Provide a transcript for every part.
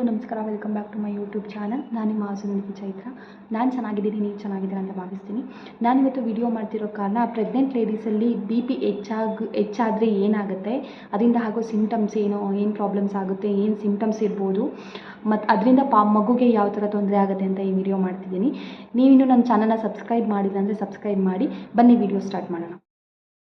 Hello ನಮಸ್ಕಾರ, welcome back to my YouTube channel. ನಾನು ನಿಮ್ಮ ಹಾಸನದಲ್ಲಿ ಚೈತ್ರ. ನಾನು ಚೆನ್ನಾಗಿದ್ದೀನಿ, ನೀವು ಚೆನ್ನಾಗಿದ್ದೀರಾ ಅಂತ ಭಾವಿಸ್ತೀನಿ. ನಾನಿವತ್ತು ವಿಡಿಯೋ ಮಾಡ್ತಿರೋ ಕಾರಣ ಪ್ರೆಗ್ನೆಂಟ್ ಲೇಡೀಸಲ್ಲಿ BP ಹೆಚ್ಚಾದರೆ ಏನಾಗುತ್ತೆ, ಅದರಿಂದ ಆಗೋ ಸಿಂಟಮ್ಸ್ ಏನು ಪ್ರಾಬ್ಲಮ್ಸ್ ಆಗುತ್ತೆ, ಏನು ಸಿಂಟಮ್ಸ್ ಇರ್ಬೋದು, ಮತ್ತು ಅದರಿಂದ ಮಗುಗೆ ಯಾವ ಥರ ತೊಂದರೆ ಆಗುತ್ತೆ ಅಂತ ಈ ವಿಡಿಯೋ ಮಾಡ್ತಿದ್ದೀನಿ. ನೀವಿನ್ನೂ ನನ್ನ ಚಾನಲ್ನ ಸಬ್ಸ್ಕ್ರೈಬ್ ಮಾಡಿಲ್ಲ ಅಂದರೆ ಸಬ್ಸ್ಕ್ರೈಬ್ ಮಾಡಿ. ಬನ್ನಿ ವಿಡಿಯೋ ಸ್ಟಾರ್ಟ್ ಮಾಡೋಣ.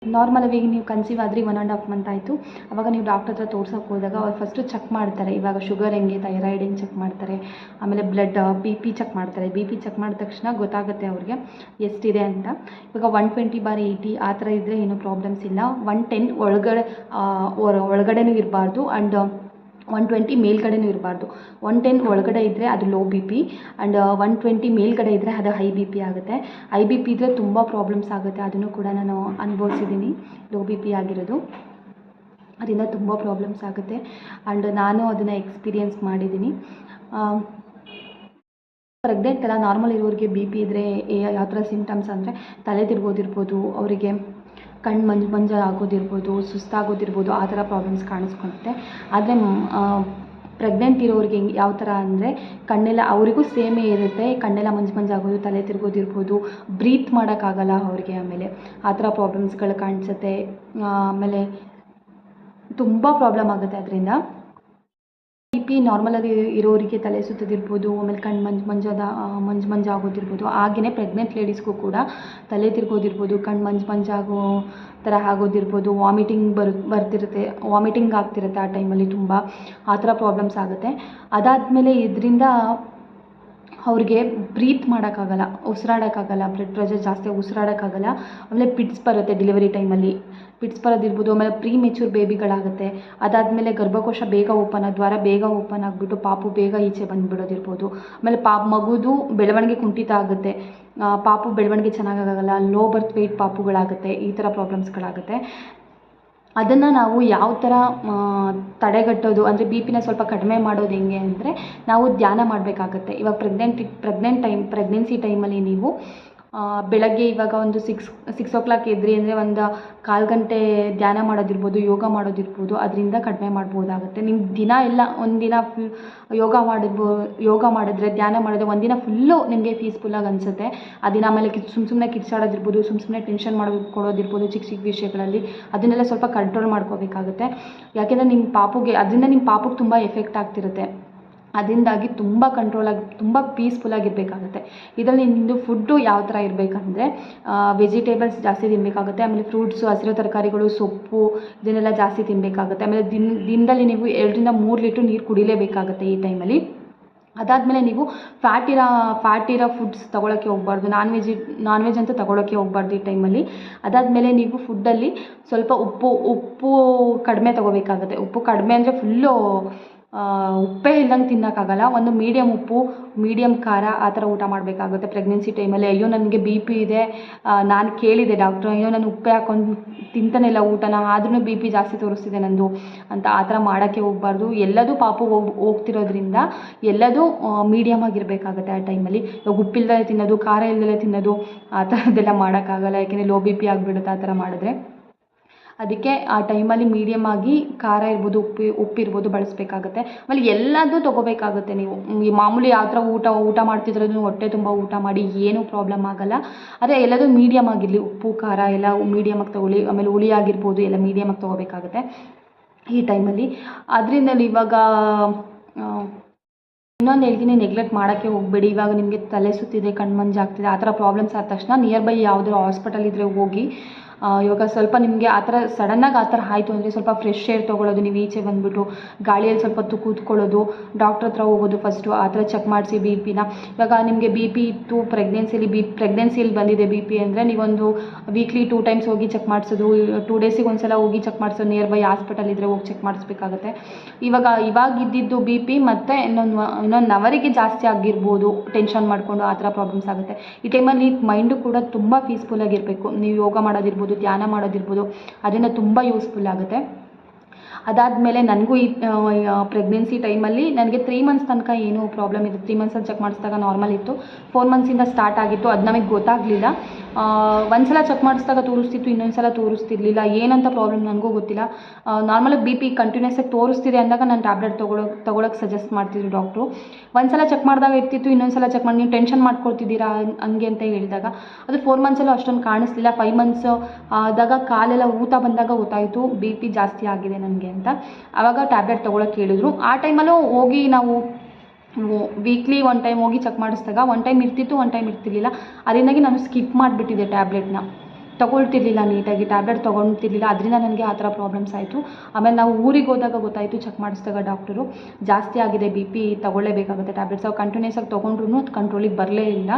ನಾರ್ಮಲಾಗಿ ನೀವು ಕನ್ಸೀವ್ ಆದರೆ 1.5 ಮಂತ್ ಆಯಿತು. ಆವಾಗ ನೀವು ಡಾಕ್ಟರ್ ಹತ್ರ ತೋರ್ಸೋಕೆ ಹೋದಾಗ ಅವ್ರು ಫಸ್ಟು ಚೆಕ್ ಮಾಡ್ತಾರೆ. ಇವಾಗ ಶುಗರ್ ಹೆಂಗೆ, ಥೈರಾಯ್ಡ್ ಹೆಂಗೆ ಚೆಕ್ ಮಾಡ್ತಾರೆ, ಆಮೇಲೆ ಬ್ಲಡ್ BP ಚೆಕ್ ಮಾಡ್ತಾರೆ. BP ಚೆಕ್ ಮಾಡಿದ ತಕ್ಷಣ ಗೊತ್ತಾಗುತ್ತೆ ಅವ್ರಿಗೆ ಎಷ್ಟಿದೆ ಅಂತ. ಇವಾಗ 120/80 ಆ ಥರ ಇದ್ದರೆ ಏನೂ ಪ್ರಾಬ್ಲಮ್ಸ್ ಇಲ್ಲ. 110 ಒಳಗಡೆನೂ ಇರಬಾರ್ದು, ಆ್ಯಂಡ್ 120 ಮೇಲ್ಗಡೆನೂ ಇರಬಾರ್ದು. 110 ಒಳಗಡೆ ಇದ್ದರೆ ಅದು ಲೋ BP, ಆ್ಯಂಡ್ 120 ಮೇಲ್ಗಡೆ ಇದ್ದರೆ ಅದು ಹೈ BP ಆಗುತ್ತೆ. ಹೈ BP ಇದ್ದರೆ ತುಂಬ ಪ್ರಾಬ್ಲಮ್ಸ್ ಆಗುತ್ತೆ. ಅದನ್ನು ಕೂಡ ನಾನು ಅನುಭವಿಸಿದ್ದೀನಿ, ಲೋ BP ಆಗಿರೋದು. ಅದರಿಂದ ತುಂಬ ಪ್ರಾಬ್ಲಮ್ಸ್ ಆಗುತ್ತೆ, ಆ್ಯಂಡ್ ನಾನು ಅದನ್ನು ಎಕ್ಸ್ಪೀರಿಯೆನ್ಸ್ ಮಾಡಿದ್ದೀನಿ. ಪ್ರೆಗ್ನೆಂಟ್ ಎಲ್ಲ ನಾರ್ಮಲ್ ಇರೋರಿಗೆ BP ಇದ್ದರೆ ಯಾವ ಥರ ಸಿಂಟಮ್ಸ್ ಅಂದರೆ ತಲೆ ತಿರ್ಗೋದಿರ್ಬೋದು, ಅವರಿಗೆ ಕಣ್ಣು ಮಂಜು ಆಗೋದಿರ್ಬೋದು, ಸುಸ್ತಾಗೋದಿರ್ಬೋದು, ಆ ಥರ ಪ್ರಾಬ್ಲಮ್ಸ್ ಕಾಣಿಸ್ಕೊಳುತ್ತೆ. ಆದರೆ ಪ್ರೆಗ್ನೆಂಟ್ ಇರೋರಿಗೆ ಯಾವ ಥರ ಅಂದರೆ ಕಣ್ಣೆಲ್ಲ ಅವರಿಗೂ ಸೇಮೇ ಇರುತ್ತೆ. ಕಣ್ಣೆಲ್ಲ ಮಂಜು ಆಗೋದು, ತಲೆ ತಿರ್ಗೋದಿರ್ಬೋದು, ಬ್ರೀತ್ ಮಾಡೋಕ್ಕಾಗಲ್ಲ ಅವ್ರಿಗೆ, ಆಮೇಲೆ ಆ ಥರ ಪ್ರಾಬ್ಲಮ್ಸ್ಗಳು ಕಾಣಿಸುತ್ತೆ. ಆಮೇಲೆ ತುಂಬ ಪ್ರಾಬ್ಲಮ್ ಆಗುತ್ತೆ ಅದರಿಂದ. BP ನಾರ್ಮಲಾಗಿ ಇರೋರಿಗೆ ತಲೆ ಸುತ್ತೋದಿರ್ಬೋದು, ಆಮೇಲೆ ಕಣ್ಣು ಮಂಜು ಆಗೋದಿರ್ಬೋದು. ಹಾಗೆಯೇ ಪ್ರೆಗ್ನೆಂಟ್ ಲೇಡೀಸ್ಗೂ ಕೂಡ ತಲೆ ತಿರ್ಗೋದಿರ್ಬೋದು, ಕಣ್ಣು ಮಂಜಾಗೋ ಥರ ಆಗೋದಿರ್ಬೋದು, ಬರ್ತಿರುತ್ತೆ, ವಾಮಿಟಿಂಗ್ ಆಗ್ತಿರುತ್ತೆ ಆ ಟೈಮಲ್ಲಿ ತುಂಬ. ಆ ಥರ ಪ್ರಾಬ್ಲಮ್ಸ್ ಆಗುತ್ತೆ. ಅದಾದಮೇಲೆ ಇದರಿಂದ ಅವ್ರಿಗೆ ಬ್ರೀತ್ ಮಾಡೋಕ್ಕಾಗಲ್ಲ, ಉಸಿರಾಡೋಕ್ಕಾಗಲ್ಲ, ಬ್ಲಡ್ ಪ್ರೆಷರ್ ಜಾಸ್ತಿ, ಉಸಿರಾಡೋಕ್ಕಾಗಲ್ಲ. ಆಮೇಲೆ ಪಿಟ್ಸ್ ಬರುತ್ತೆ ಡೆಲಿವರಿ ಟೈಮಲ್ಲಿ, ಪಿಟ್ಸ್ ಬರೋದಿರ್ಬೋದು. ಆಮೇಲೆ ಪ್ರೀಮೆಚ್ಯೂರ್ ಬೇಬಿಗಳಾಗುತ್ತೆ. ಅದಾದಮೇಲೆ ಗರ್ಭಕೋಶ ದ್ವಾರ ಬೇಗ ಓಪನ್ ಆಗಿಬಿಟ್ಟು ಪಾಪು ಬೇಗ ಈಚೆ ಬಂದುಬಿಡೋದಿರ್ಬೋದು. ಆಮೇಲೆ ಮಗುದು ಬೆಳವಣಿಗೆ ಕುಂಠಿತ ಆಗುತ್ತೆ, ಪಾಪು ಬೆಳವಣಿಗೆ ಚೆನ್ನಾಗಾಗಲ್ಲ, ಲೋ ಬರ್ತ್ ವೆಯ್ಟ್ ಪಾಪುಗಳಾಗುತ್ತೆ. ಈ ಥರ ಪ್ರಾಬ್ಲಮ್ಸ್ಗಳಾಗುತ್ತೆ. ಅದನ್ನು ನಾವು ಯಾವ ಥರ ತಡೆಗಟ್ಟೋದು ಅಂದರೆ BPನ ಸ್ವಲ್ಪ ಕಡಿಮೆ ಮಾಡೋದು ಹೆಂಗೆ ಅಂದರೆ ನಾವು ಧ್ಯಾನ ಮಾಡಬೇಕಾಗತ್ತೆ. ಇವಾಗ ಪ್ರೆಗ್ನೆನ್ಸಿ ಟೈಮಲ್ಲಿ ನೀವು ಬೆಳಗ್ಗೆ ಇವಾಗ ಒಂದು 6 o'clock ಎದ್ರಿ ಅಂದರೆ ಒಂದು 1/4 ಗಂಟೆ ಧ್ಯಾನ ಮಾಡೋದಿರ್ಬೋದು, ಯೋಗ ಮಾಡೋದಿರ್ಬೋದು. ಅದರಿಂದ ಕಡಿಮೆ ಮಾಡ್ಬೋದಾಗುತ್ತೆ. ನಿಮ್ಮ ದಿನ ಎಲ್ಲ ಒಂದಿನ ಫುಲ್ ಯೋಗ ಮಾಡಿದ್ರೆ, ಧ್ಯಾನ ಮಾಡಿದ್ರೆ ಒಂದಿನ ಫುಲ್ಲು ನಿಮಗೆ ಪೀಸ್ಫುಲ್ಲಾಗಿ ಅನಿಸುತ್ತೆ. ಆ ದಿನ ಆಮೇಲೆ ಸುಮ್ಮನೆ ಕಿರ್ಚಾಡೋದಿರ್ಬೋದು, ಸುಮ್ಮನೆ ಟೆನ್ಷನ್ ಕೊಡೋದಿರ್ಬೋದು ಚಿಕ್ಕ ವಿಷಯಗಳಲ್ಲಿ. ಅದನ್ನೆಲ್ಲ ಸ್ವಲ್ಪ ಕಂಟ್ರೋಲ್ ಮಾಡ್ಕೋಬೇಕಾಗುತ್ತೆ. ಯಾಕೆಂದರೆ ಅದರಿಂದ ನಿಮ್ಮ ಪಾಪುಗೆ ತುಂಬ ಎಫೆಕ್ಟ್ ಆಗ್ತಿರುತ್ತೆ. ಅದರಿಂದಾಗಿ ತುಂಬ ಕಂಟ್ರೋಲಾಗಿ, ತುಂಬ ಪೀಸ್ಫುಲ್ಲಾಗಿರಬೇಕಾಗುತ್ತೆ. ಇದರಲ್ಲಿ ನಿಮ್ಮದು ಫುಡ್ಡು ಯಾವ ಥರ ಇರಬೇಕಂದ್ರೆ ವೆಜಿಟೇಬಲ್ಸ್ ಜಾಸ್ತಿ ತಿನ್ನಬೇಕಾಗುತ್ತೆ. ಆಮೇಲೆ ಫ್ರೂಟ್ಸು, ಹಸಿರು ತರಕಾರಿಗಳು, ಸೊಪ್ಪು ಇದನ್ನೆಲ್ಲ ಜಾಸ್ತಿ ತಿನ್ನಬೇಕಾಗುತ್ತೆ. ಆಮೇಲೆ ದಿನದಲ್ಲಿ ನೀವು 2 to 3 ಲೀಟ್ರ್ ನೀರು ಕುಡಿಲೇಬೇಕಾಗುತ್ತೆ ಈ ಟೈಮಲ್ಲಿ. ಅದಾದಮೇಲೆ ನೀವು ಫ್ಯಾಟ್ ಇರೋ ಫುಡ್ಸ್ ತೊಗೊಳಕ್ಕೆ ಹೋಗಬಾರ್ದು. ನಾನ್ ವೆಜ್ ಅಂತೂ ತೊಗೊಳಕ್ಕೆ ಹೋಗಬಾರ್ದು ಈ ಟೈಮಲ್ಲಿ. ಅದಾದಮೇಲೆ ನೀವು ಫುಡ್ಡಲ್ಲಿ ಸ್ವಲ್ಪ ಉಪ್ಪು ಕಡಿಮೆ ತೊಗೋಬೇಕಾಗುತ್ತೆ. ಉಪ್ಪು ಕಡಿಮೆ ಅಂದರೆ ಫುಲ್ಲು ಉಪ್ಪೇ ಇಲ್ಲಂಗೆ ತಿನ್ನೋಕ್ಕಾಗಲ್ಲ. ಒಂದು ಮೀಡಿಯಮ್ ಉಪ್ಪು, ಮೀಡಿಯಮ್ ಖಾರ ಆ ಥರ ಊಟ ಮಾಡಬೇಕಾಗುತ್ತೆ ಪ್ರೆಗ್ನೆನ್ಸಿ ಟೈಮಲ್ಲಿ. ಅಯ್ಯೋ ನನಗೆ BP ಇದೆ, ನಾನು ಕೇಳಿದೆ ಡಾಕ್ಟ್ರು, ಅಯ್ಯೋ ನಾನು ಉಪ್ಪೇ ಹಾಕೊಂಡು ತಿಂತಾನೆ ಇಲ್ಲ ಊಟನ, ಆದ್ರೂ BP ಜಾಸ್ತಿ ತೋರಿಸ್ತಿದೆ ನಂದು ಅಂತ ಆ ಥರ ಮಾಡೋಕ್ಕೆ ಹೋಗಬಾರ್ದು. ಎಲ್ಲದೂ ಪಾಪು ಹೋಗ್ತಿರೋದ್ರಿಂದ ಎಲ್ಲದೂ ಮೀಡಿಯಮ್ ಆಗಿರಬೇಕಾಗುತ್ತೆ ಆ ಟೈಮಲ್ಲಿ. ಇವಾಗ ಉಪ್ಪಿಲ್ಲದೆ ತಿನ್ನೋದು, ಖಾರ ಇಲ್ಲದೆ ತಿನ್ನೋದು ಆ ಥರದ್ದೆಲ್ಲ ಮಾಡೋಕ್ಕಾಗಲ್ಲ, ಯಾಕೆಂದರೆ ಲೋ BP ಆಗಿಬಿಡುತ್ತೆ ಆ ಥರ ಮಾಡಿದ್ರೆ. ಅದಕ್ಕೆ ಆ ಟೈಮಲ್ಲಿ ಮೀಡಿಯಮ್ ಆಗಿ ಖಾರ ಇರ್ಬೋದು, ಉಪ್ಪಿರ್ಬೋದು ಬಳಸಬೇಕಾಗುತ್ತೆ. ಆಮೇಲೆ ಎಲ್ಲದೂ ತೊಗೋಬೇಕಾಗುತ್ತೆ. ನೀವು ಈ ಮಾಮೂಲಿ ಯಾವ ಥರ ಊಟ ಮಾಡ್ತಿದ್ರೆ ಹೊಟ್ಟೆ ತುಂಬ ಊಟ ಮಾಡಿ ಏನೂ ಪ್ರಾಬ್ಲಮ್ ಆಗೋಲ್ಲ. ಆದರೆ ಎಲ್ಲದೂ ಮೀಡಿಯಮ್ ಆಗಿರಲಿ, ಉಪ್ಪು ಖಾರ ಎಲ್ಲ ಮೀಡಿಯಮಾಗಿ ತೊಗೊಳ್ಳಿ. ಆಮೇಲೆ ಹುಳಿ ಆಗಿರ್ಬೋದು ಎಲ್ಲ ಮೀಡಿಯಮಾಗಿ ತೊಗೋಬೇಕಾಗುತ್ತೆ ಈ ಟೈಮಲ್ಲಿ. ಅದರಿಂದ ಇವಾಗ ಇನ್ನೊಂದು ಹೇಳ್ತೀನಿ, ನೆಗ್ಲೆಕ್ಟ್ ಮಾಡೋಕ್ಕೆ ಹೋಗಬೇಡಿ. ಇವಾಗ ನಿಮಗೆ ತಲೆ ಸುತ್ತಿದೆ, ಕಣ್ಣು ಮಂಜಾಗ್ತಿದೆ, ಆ ಥರ ಪ್ರಾಬ್ಲಮ್ಸ್ ಆದ ತಕ್ಷಣ ನಿಯರ್ ಬೈ ಯಾವುದಾದ್ರು ಹಾಸ್ಪಿಟಲ್ ಇದ್ದರೆ ಹೋಗಿ. ಇವಾಗ ಸ್ವಲ್ಪ ನಿಮಗೆ ಆ ಥರ ಸಡನ್ನಾಗಿ ಆ ಥರ ಆಯಿತು ಅಂದರೆ ಸ್ವಲ್ಪ ಫ್ರೆಶ್ ಏರ್ ತೊಗೊಳ್ಳೋದು, ನೀವು ಈಚೆ ಬಂದುಬಿಟ್ಟು ಗಾಳಿಯಲ್ಲಿ ಸ್ವಲ್ಪ ಹೊತ್ತು ಕೂತ್ಕೊಳ್ಳೋದು, ಡಾಕ್ಟ್ರ್ ಹತ್ರ ಹೋಗೋದು ಫಸ್ಟು. ಆ ಥರ ಚೆಕ್ ಮಾಡಿಸಿ BPನ. ಇವಾಗ ನಿಮಗೆ BP ಇತ್ತು, ಪ್ರೆಗ್ನೆನ್ಸಿಯಲ್ಲಿ ಬಂದಿದೆ BP ಅಂದರೆ ನೀವೊಂದು ವೀಕ್ಲಿ 2 times ಹೋಗಿ ಚೆಕ್ ಮಾಡಿಸೋದು, 2 days ಒಂದ್ಸಲ ಹೋಗಿ ಚೆಕ್ ಮಾಡಿಸೋದು. ನಿಯರ್ ಬೈ ಹಾಸ್ಪಿಟಲ್ ಇದ್ದರೆ ಹೋಗಿ ಚೆಕ್ ಮಾಡಿಸ್ಬೇಕಾಗುತ್ತೆ. ಇವಾಗ ಇದ್ದಿದ್ದು BP ಮತ್ತು ಇನ್ನೊಂದು ಅವರಿಗೆ ಜಾಸ್ತಿ ಆಗಿರ್ಬೋದು, ಟೆನ್ಷನ್ ಮಾಡಿಕೊಂಡು ಆ ಥರ ಪ್ರಾಬ್ಲಮ್ಸ್ ಆಗುತ್ತೆ. ಈ ಟೈಮಲ್ಲಿ ಮೈಂಡು ಕೂಡ ತುಂಬ ಪೀಸ್ಫುಲ್ಲಾಗಿರಬೇಕು. ನೀವು ಯೋಗ ಮಾಡೋದಿರ್ಬೋದು, ಧ್ಯಾನ ಮಾಡೋದಿರ್ಬೋದು, ಅದರಿಂದ ತುಂಬ ಯೂಸ್ಫುಲ್ ಆಗುತ್ತೆ. ಅದಾದಮೇಲೆ ನನಗೂ ಈ ಪ್ರೆಗ್ನೆನ್ಸಿ ಟೈಮಲ್ಲಿ ನನಗೆ 3 months ತನಕ ಏನೂ ಪ್ರಾಬ್ಲಮ್ ಇತ್ತು. 3 monthsಲ್ಲಿ ಚೆಕ್ ಮಾಡಿಸಿದಾಗ ನಾರ್ಮಲ್ ಇತ್ತು. 4 months ಸ್ಟಾರ್ಟ್ ಆಗಿತ್ತು. ಅದು ನಮಗೆ ಗೊತ್ತಾಗಲಿಲ್ಲ. ಒಂದು ಸಲ ಚೆಕ್ ಮಾಡಿಸಿದಾಗ ತೋರಿಸ್ತಿತ್ತು, ಇನ್ನೊಂದು ಸಲ ತೋರಿಸ್ತಿರ್ಲಿಲ್ಲ. ಏನಂತ ಪ್ರಾಬ್ಲಮ್ ನನಗೂ ಗೊತ್ತಿಲ್ಲ. ನಾರ್ಮಲಾಗಿ ಬಿ ಪಿ ಕಂಟಿನ್ಯೂಸಾಗಿ ತೋರಿಸ್ತಿದೆ ಅಂದಾಗ ನಾನು ಟ್ಯಾಬ್ಲೆಟ್ ತೊಗೊಳಕ್ಕೆ ಸಜೆಸ್ಟ್ ಮಾಡ್ತಿದ್ರು ಡಾಕ್ಟ್ರು. ಒಂದು ಸಲ ಚೆಕ್ ಮಾಡಿದಾಗ ಇರ್ತಿತ್ತು, ಇನ್ನೊಂದು ಸಲ ಚೆಕ್ ಮಾಡಿ ನೀವು ಟೆನ್ಷನ್ ಮಾಡ್ಕೊಳ್ತಿದ್ದೀರಾ ಹಂಗೆ ಅಂತ ಹೇಳಿದಾಗ ಅದು 4 ಮಂತ್ಸಲ್ಲೂ ಅಷ್ಟೊಂದು ಕಾಣಿಸ್ಲಿಲ್ಲ. 5 ಮಂತ್ಸ್ ಆದಾಗ ಕಾಲೆಲ್ಲ ಊತ ಬಂದಾಗ ಗೊತ್ತಾಯಿತು ಬಿ ಪಿ ಜಾಸ್ತಿ ಆಗಿದೆ ನನಗೆ ಅಂತ. ಆವಾಗ ಟ್ಯಾಬ್ಲೆಟ್ ತೊಗೊಳಕ್ಕೆ ಹೇಳಿದ್ರು. ಆ ಟೈಮಲ್ಲೂ ಹೋಗಿ ನಾವು ವೀಕ್ಲಿ 1 ಟೈಮ್ ಹೋಗಿ ಚೆಕ್ ಮಾಡಿಸಿದಾಗ 1 ಟೈಮ್ ಇರ್ತಿತ್ತು, 1 ಟೈಮ್ ಇರ್ತಿರ್ಲಿಲ್ಲ. ಅದರಿಂದಾಗಿ ನಾನು ಸ್ಕಿಪ್ ಮಾಡಿಬಿಟ್ಟಿದ್ದೆ, ಟ್ಯಾಬ್ಲೆಟ್ನ ತೊಗೊಳ್ತಿರ್ಲಿಲ್ಲ, ನೀಟಾಗಿ ಟ್ಯಾಬ್ಲೆಟ್ ತೊಗೊಳ್ತಿರ್ಲಿಲ್ಲ. ಅದರಿಂದ ನನಗೆ ಆ ಥರ ಪ್ರಾಬ್ಲಮ್ಸ್ ಆಯಿತು. ಆಮೇಲೆ ನಾವು ಊರಿಗೆ ಹೋದಾಗ ಗೊತ್ತಾಯಿತು, ಚೆಕ್ ಮಾಡಿಸಿದಾಗ ಡಾಕ್ಟರು ಜಾಸ್ತಿ ಆಗಿದೆ ಬಿ ಪಿ, ತೊಗೊಳ್ಳೇಬೇಕಾಗುತ್ತೆ ಟ್ಯಾಬ್ಲೆಟ್ಸ್. ಅವು ಕಂಟಿನ್ಯೂಸ್ ಆಗಿ ತೊಗೊಂಡ್ರು ಅದು ಕಂಟ್ರೋಲಿಗೆ ಬರಲೇ ಇಲ್ಲ.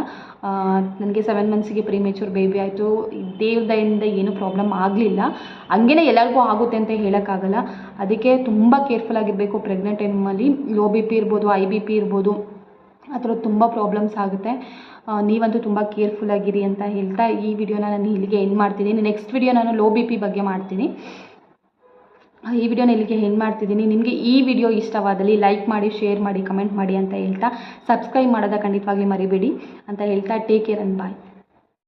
ನನಗೆ 7 ಮಂತ್ಸಿಗೆ ಪ್ರೀಮೇಚೂರ್ ಬೇಬಿ ಆಯಿತು. ದೇವ್ರ ದಯೆಯಿಂದ ಏನೂ ಪ್ರಾಬ್ಲಮ್ ಆಗಲಿಲ್ಲ. ಹಂಗೇ ಎಲ್ಲರಿಗೂ ಆಗುತ್ತೆ ಅಂತ ಹೇಳೋಕ್ಕಾಗಲ್ಲ. ಅದಕ್ಕೆ ತುಂಬ ಕೇರ್ಫುಲ್ ಆಗಿರಬೇಕು ಪ್ರೆಗ್ನೆಂಟ್ ಟೈಮಲ್ಲಿ. ಲೋ ಬಿ ಪಿ ಇರ್ಬೋದು, ಐ ಬಿ ಪಿ ಇರ್ಬೋದು, ಆ ಥರದ್ದು ತುಂಬ ಪ್ರಾಬ್ಲಮ್ಸ್ ಆಗುತ್ತೆ. ನೀವಂತೂ ತುಂಬ ಕೇರ್ಫುಲ್ಲಾಗಿರಿ ಅಂತ ಹೇಳ್ತಾ ಈ ವಿಡಿಯೋನ ನಾನು ಇಲ್ಲಿಗೆ ಎಂಡ್ ಮಾಡ್ತಿದ್ದೀನಿ. ನೆಕ್ಸ್ಟ್ ವಿಡಿಯೋ ನಾನು ಲೋ ಬಿ ಪಿ ಬಗ್ಗೆ ಮಾಡ್ತೀನಿ. ಈ ವಿಡಿಯೋನ ಇಲ್ಲಿಗೆ ಎಂಡ್ ಮಾಡ್ತಿದ್ದೀನಿ. ನಿಮಗೆ ಈ ವಿಡಿಯೋ ಇಷ್ಟವಾದಲ್ಲಿ ಲೈಕ್ ಮಾಡಿ, ಶೇರ್ ಮಾಡಿ, ಕಮೆಂಟ್ ಮಾಡಿ ಅಂತ ಹೇಳ್ತಾ ಸಬ್ಸ್ಕ್ರೈಬ್ ಮಾಡೋದ ಖಂಡಿತವಾಗ್ಲಿ ಮರಿಬೇಡಿ ಅಂತ ಹೇಳ್ತಾ ಟೇಕ್ ಕೇರ್ ಅಂಡ್ ಬಾಯ್.